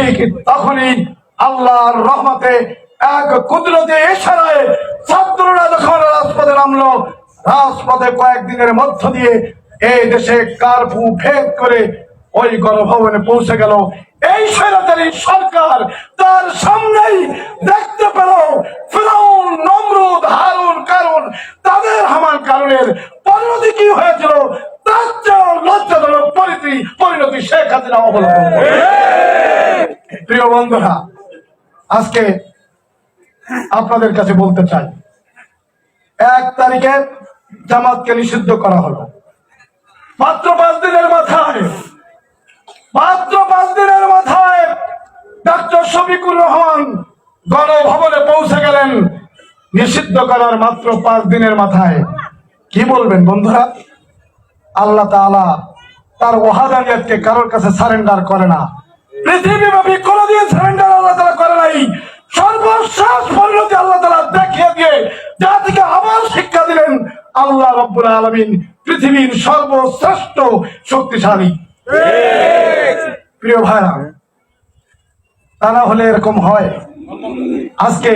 ঠিক তখনই আল্লাহর রহমতে এক কুদরতে ইশারায় ছাত্ররা যখন রাজপথে নামলো, রাজপথে কয়েকদিনের মধ্য দিয়ে এই দেশে কারফিউ ভেদ করে ওই গণভবনে পৌঁছে গেল। এই স্বৈরাচারী সরকার তার সামনেই দেখতে পেল ফিরআউন, নমরুদ, হারুন, কারুন, তাদের হামান কারুনের পরিণতি কি হয়েছিল, তার চেয়ে লজ্জাজনক পরিণতি শেখ হাসিনা অবলম্বন করে। প্রিয় বন্ধুরা, আজকে আপনাদের কাছে বলতে চাই, 1 তারিখে জামাতকে নিষিদ্ধ করা হলো। মাত্র 5 দিনের মাথায় ডক্টর শফিকুর রহমান গণভবনে পৌঁছে গেলেন নিষিদ্ধ করার মাত্র 5 দিনের মাথায়। কি বলবেন বন্ধুরা? আল্লাহ তাআলা তার ওয়াহাদানিয়াতকে কারোর কাছে সারেন্ডার করে না। পৃথিবীব্যাপী কোনদিন সারেন্ডার আল্লাহ তাআলা করে নাই। সর্বশেষ পরিণতি আল্লাহ তাআলা দেখিয়ে দিয়ে জাতিকে আবার শিক্ষা দিলেন আল্লাহ রাব্বুল আলামিন পৃথিবীর সর্বশ্রেষ্ঠ শক্তিশালী। প্রিয় ভাইরা, তা না হলে এরকম হয়। আজকে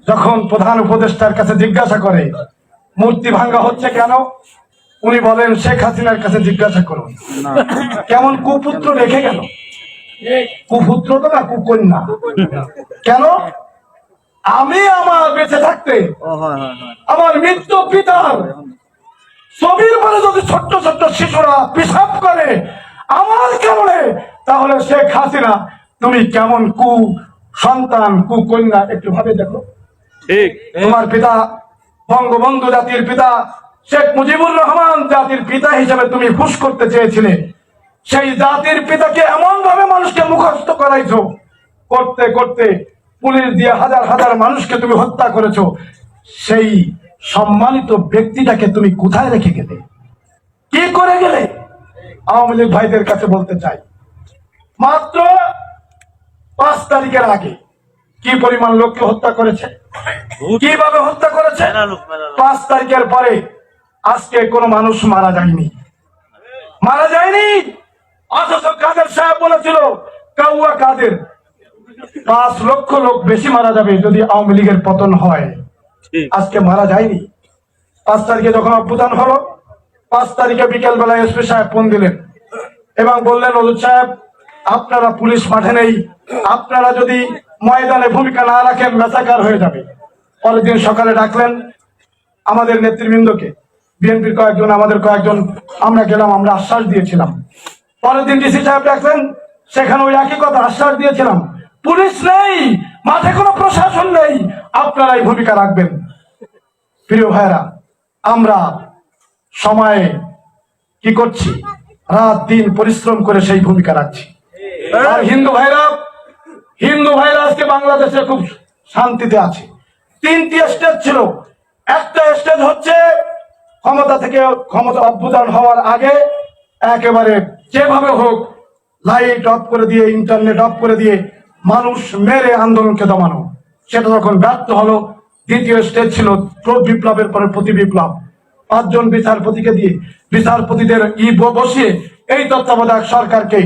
যখন প্রধান উপদেষ্টার কাছে জিজ্ঞাসা করে মূর্তি ভাঙ্গা হচ্ছে কেন, উনি বলেন শেখ হাসিনার কাছে জিজ্ঞাসা করুন। কেমন কুপুত্র রেখে গেল, কুপুত্র তো না, কুকন্যা। কেন? আমি আমার বেঁচে থাকতে আমার মৃত্যু পিতার ছবির পরে যদি ছোট্ট ছোট্ট শিশুরা পেশাব করে আমার কারণে, তাহলে শেখ হাসিনা তুমি কেমন সন্তান, কুকন্যা একটু ভাবে দেখো। তোমার পিতা বঙ্গবন্ধু জাতির পিতা শেখ মুজিবুর রহমান জাতির পিতা হিসেবে তুমি খুশ করতে চেয়েছিলে। সেই জাতির পিতাকে এমন ভাবে মানুষকে মুখস্থ করাইছো, করতে করতে পুলিশ দিয়ে হাজার হাজার মানুষকে তুমি হত্যা করেছো। সেই সম্মানিত ব্যক্তিটাকে তুমি কোথায় রেখে গেলে, কি করে গেলে? আওয়ামী লীগ ভাইদের কাছে বলতে চাই, মাত্র 5 তারিখের আগে কি পরিমাণ লোককে হত্যা করেছে, কিভাবে হত্যা করেছে। 5 তারিখের পরে আজকে কোনো মানুষ মারা যায়নি। অথচ কাদের সাহেব বলেছিল কাউয়া কাদের 5 লক্ষ লোক বেশি মারা যাবে যদি আওয়ামী লীগের পতন হয়। আজকে মারা যায়নি। 5 তারিখে যখন অভ্যুত্থান হলো, 5 তারিখে বিকেল বেলায় এসপি সাহেব ফোন দিলেন এবং বললেন ওজুদ সাহেব, আপনারা পুলিশ মাঠে নেই, আপনারা যদি ময়দানে ভূমিকা না রাখেন মেসাকার হয়ে যাবে। পরের দিন সকালে ডাকলেন আমাদের নেতৃবৃন্দকে, বিএনপির কয়েকজন, আমাদের কয়েকজন, আমরা গেলাম, আমরা আশ্বাস দিয়েছিলাম। পরের দিন ডিসি সাহেব ডাকলেন, সেখানে ওই একই কথা, আশ্বাস দিয়েছিলাম পুলিশ নেই, মাঠে কোনো প্রশাসন নেই, আপনারাই ভূমিকা রাখবেন। প্রিয় ভাইরা, আমরা সময়ে কি করছি, রাত দিন পরিশ্রম করে সেই ভূমিকা রাখছি। আর হিন্দু ভাইরা আজকে বাংলাদেশে খুব শান্তিতে আছে। 3টি স্টেজ ছিল। একটা স্টেজ হচ্ছে ক্ষমতা অভ্যুত্থান হওয়ার আগে একেবারে যেভাবে হোক লাইট অফ করে দিয়ে, ইন্টারনেট অফ করে দিয়ে মানুষ মেরে আন্দোলনকে দমানো। সেটা যখন ব্যর্থ হলো, দ্বিতীয় স্টেজ ছিল বিপ্লবের পরে প্রতি বিপ্লব। 5 জন বিচারপতিকে দিয়ে, বিচারপতিদের বসিয়ে এই তত্ত্বাবধায়ক সরকারকে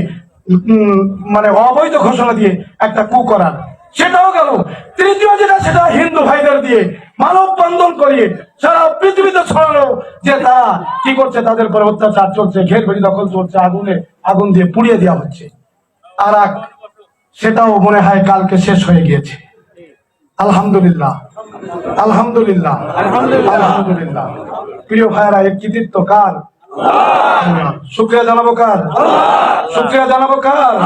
মানে অবৈধ ঘোষণা দিয়ে একটা কু করার, সেটাও গেল। তৃতীয় যেটা, সেটা হিন্দু ভাইদের দিয়ে মানববন্ধন করিয়ে সারা পৃথিবীতে ছড়ানো যে তারা কি করছে, তাদের পরে অত্যাচার চলছে, ঘের বাড়ি দখল চলছে, আগুন দিয়ে পুড়িয়ে দেওয়া হচ্ছে। আর সেটাও মনে হয় কালকে শেষ হয়ে গিয়েছে। আলহামদুলিল্লাহ, আলহামদুলিল্লাহ, আলহামদুলিল্লাহ। প্রিয় ভাইরা, এর কৃতিত্ব কার? শুকরিয়া জানাবো কার?